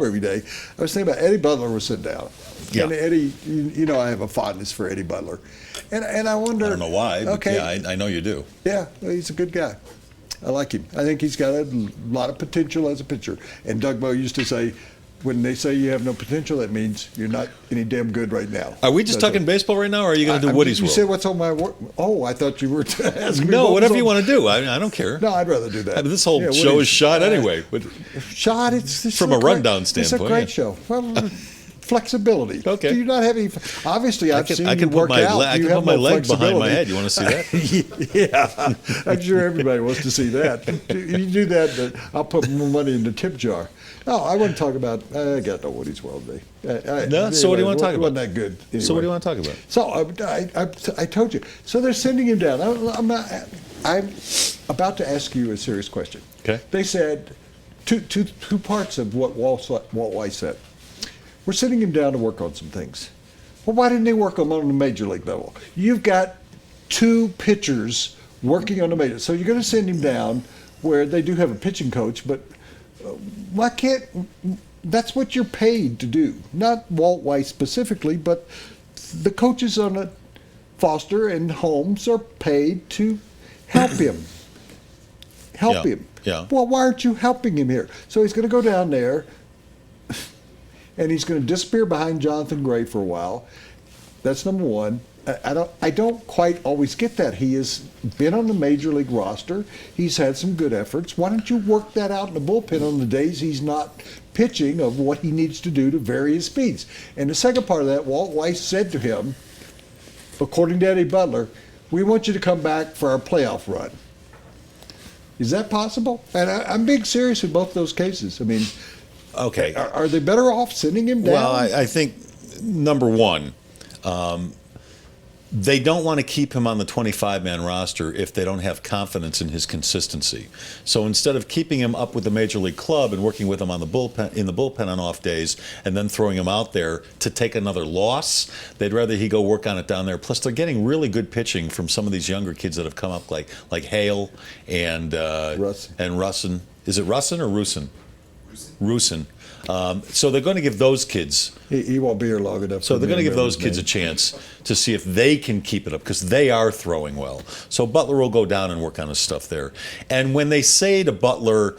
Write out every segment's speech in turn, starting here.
every day. I was thinking about Eddie Butler was sitting down. Yeah. And Eddie, I have a fondness for Eddie Butler. And I wonder. I don't know why, but okay, yeah, I know you do. Yeah, well, he's a good guy. I like him. I think he's got a lot of potential as a pitcher. And Doug Moe used to say, when they say you have no potential, that means you're not any damn good right now. Are we just talking baseball right now, or are you going to do Woody's You World? said what's on my work? Oh, I thought you were asking me. No, whatever you want to do. I don't care. No, I'd rather do that. I mean, this whole show is shot anyway. But shot, it's from a rundown standpoint. It's a great show. Well, flexibility. Okay. Do you not have any? Obviously, I've seen you work out. I can put my leg behind my head. You want to see that? Yeah, I'm sure everybody wants to see that. You do that, I'll put more money in the tip jar. No, I want to talk about. I got no Woody's World Day. So what do you want to talk about? Wasn't that good? Anyway. So what do you want to talk about? So I told you. So they're sending him down. I'm about to ask you a serious question. Okay. They said two parts of what Walt Weiss said. We're sending him down to work on some things. Well, why didn't they work on the major league level? You've got two pitchers working on the major. So you're going to send him down where they do have a pitching coach, but why can't? That's what you're paid to do. Not Walt Weiss specifically, but the coaches on a Foster and Holmes are paid to help him. Help him. Yeah. Well, why aren't you helping him here? So he's going to go down there, and he's going to disappear behind Jonathan Gray for a while. That's number one. I don't quite always get that. He has been on the major league roster. He's had some good efforts. Why don't you work that out in the bullpen on the days he's not pitching of what he needs to do to vary his speeds? And the second part of that, Walt Weiss said to him, according to Eddie Butler, we want you to come back for our playoff run. Is that possible? And I'm being serious in both those cases. I mean, okay, are they better off sending him down? Well, I think number one, they don't want to keep him on the 25-man roster if they don't have confidence in his consistency. So instead of keeping him up with the major league club and working with him on the bullpen on off days and then throwing him out there to take another loss, they'd rather he go work on it down there. Plus, they're getting really good pitching from some of these younger kids that have come up, like Hale and Russin. Is it Russin or Rusin? Rusin. So they're going to give those kids. He won't be here long enough. So they're going to give those kids a chance to see if they can keep it up because they are throwing well. So Butler will go down and work on his stuff there. And when they say to Butler,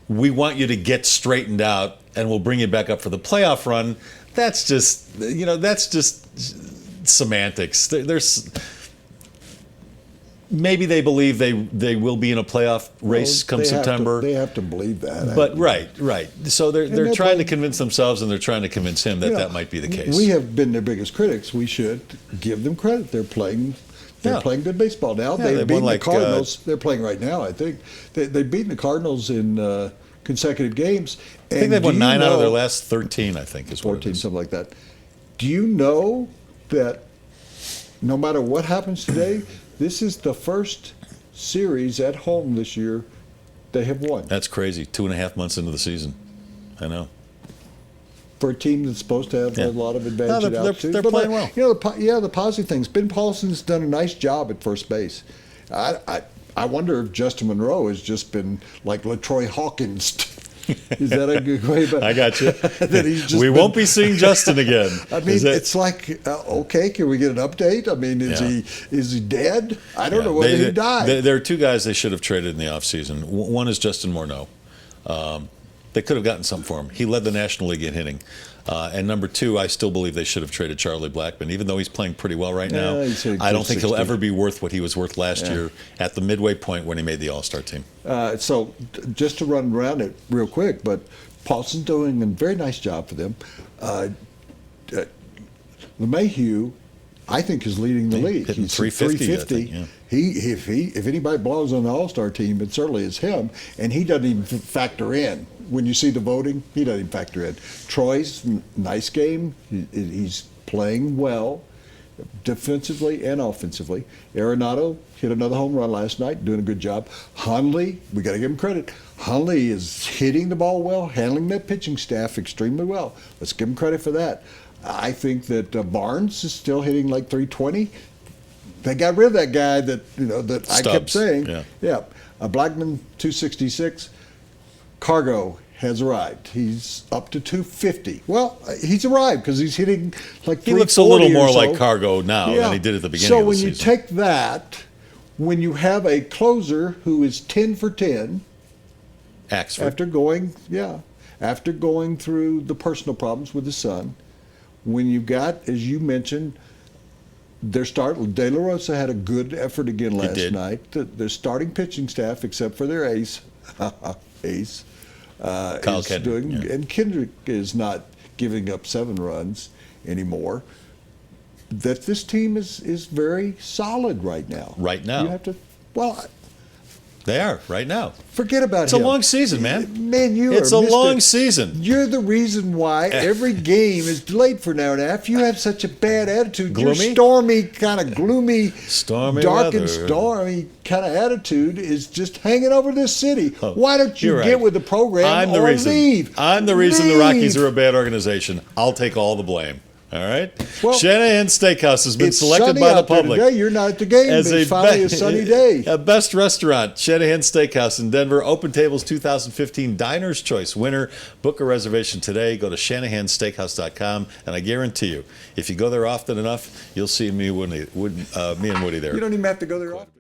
"We want you to get straightened out and we'll bring you back up for the playoff run," that's just semantics. There's. Maybe they believe they will be in a playoff race come September. They have to believe that. But right. So they're trying to convince themselves and they're trying to convince him that that might be the case. We have been their biggest critics. We should give them credit. They're playing good baseball now. They've beaten the Cardinals. They're playing right now, I think. They've beaten the Cardinals in consecutive games. I think they've won 9 out of their last 13, I think, is 14, something like that. Do you know that no matter what happens today, this is the first series at home this year they have won. That's crazy. 2.5 months into the season. I know. For a team that's supposed to have a lot of advantage at altitude. They're playing well. The positive things. Ben Paulson's done a nice job at first base. I wonder if Justin Monroe has just been like LaTroy Hawkins. Is that a good way? But I got you. We won't be seeing Justin again. I mean, it's like, okay, can we get an update? I mean, is he dead? I don't know whether he died. There are two guys they should have traded in the offseason. One is Justin Morneau. They could have gotten something for him. He led the National League in hitting. And number two, I still believe they should have traded Charlie Blackmon. Even though he's playing pretty well right now, I don't think he'll ever be worth what he was worth last year at the midway point when he made the All-Star team. So just to run around it real quick, but Paulson's doing a very nice job for them. LeMahieu, I think, is leading the league. Hitting He's 350. I think, If anybody belongs on the All-Star team, it certainly is him. And he doesn't even factor in. When you see the voting, he doesn't even factor in. Troy's nice game. He's playing well, defensively and offensively. Arenado hit another home run last night, doing a good job. Hundley, we got to give him credit. Hundley is hitting the ball well, handling that pitching staff extremely well. Let's give him credit for that. I think that Barnes is still hitting like 320. They got rid of that guy that I kept saying. Yeah. Blackmon 266. Cargo has arrived. He's up to 250. Well, he's arrived because he's hitting like 340 He looks a little more or so. like cargo now than he did at the beginning of the So when season. you take that, when you have a closer who is 10 for 10, Axford. after going through the personal problems with his son, when you got, as you mentioned, their start, De La Rosa had a good effort again last did. night. Their starting pitching staff, except for their ace, is Kendrick, doing, yeah. and Kendrick is not giving up 7 runs anymore. That this team is very solid right now. Right now. You have to, well, They are right now. forget about It's him. a long season, man. Man, It's are a Mr. long season. You're the reason why every game is delayed for an hour and a half. You have such a bad attitude. Your Gloomy? stormy, kind of gloomy, Stormy dark weather. and stormy kind of attitude is just hanging over this city. Why don't you You're get right. with the program I'm the or reason. leave? I'm the reason the Rockies Leave. are a bad organization. I'll take all the blame. All right. Well, Shanahan Steakhouse has been It's selected sunny by the out there public today. You're not at the game. as It's finally a sunny day. a best restaurant. Shanahan Steakhouse in Denver. Open Tables 2015 Diners Choice winner. Book a reservation today. Go to shanahansteakhouse.com, and I guarantee you, if you go there often enough, you'll see me and Woody there. You don't even have to go there often.